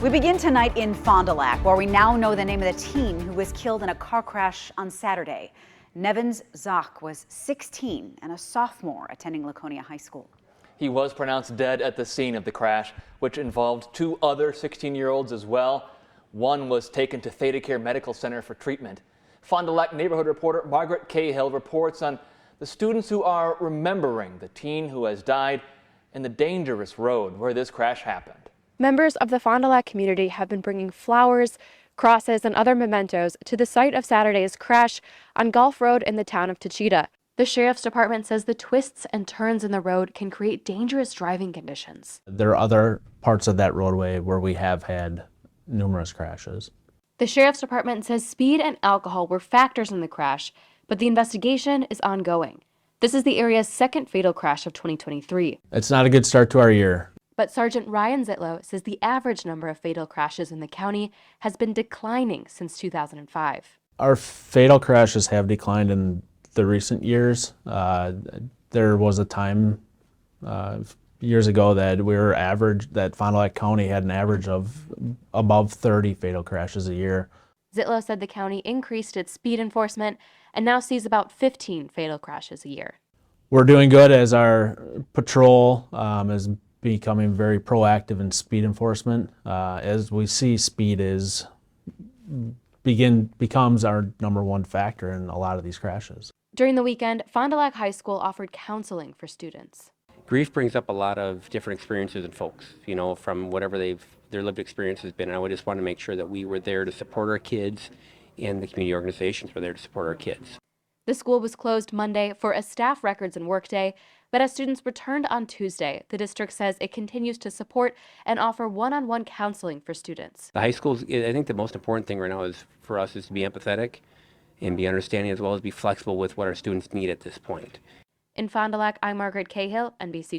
We begin tonight in Fond du Lac, where we now know the name of the teen who was killed in a car crash on Saturday. Nevins Zock was 16 and a sophomore attending Laconia High School. He was pronounced dead at the scene of the crash, which involved two other 16-year-olds as well. One was taken to Theta Care Medical Center for treatment. Fond du Lac neighborhood reporter Margaret Cahill reports on the students who are remembering the teen who has died in the dangerous road where this crash happened. Members of the Fond du Lac community have been bringing flowers, crosses, and other mementos to the site of Saturday's crash on Gulf Road in the town of Tachita. The sheriff's department says the twists and turns in the road can create dangerous driving conditions. There are other parts of that roadway where we have had numerous crashes. The sheriff's department says speed and alcohol were factors in the crash, but the investigation is ongoing. This is the area's second fatal crash of 2023. It's not a good start to our year. But Sergeant Ryan Zitlow says the average number of fatal crashes in the county has been declining since 2005. Our fatal crashes have declined in the recent years. There was a time years ago that that Fond du Lac County had an average of above 30 fatal crashes a year. Zitlow said the county increased its speed enforcement and now sees about 15 fatal crashes a year. We're doing good as our patrol is becoming very proactive in speed enforcement. As we see, speed becomes our number one factor in a lot of these crashes. During the weekend, Fond du Lac High School offered counseling for students. Grief brings up a lot of different experiences in folks, from whatever their lived experience has been. And I just want to make sure that we were there to support our kids, and the community organizations were there to support our kids. The school was closed Monday for a staff records and workday, but as students returned on Tuesday, the district says it continues to support and offer one-on-one counseling for students. The high schools, I think the most important thing right now for us is to be empathetic and be understanding, as well as be flexible with what our students need at this point. In Fond du Lac, I'm Margaret Cahill, NBC.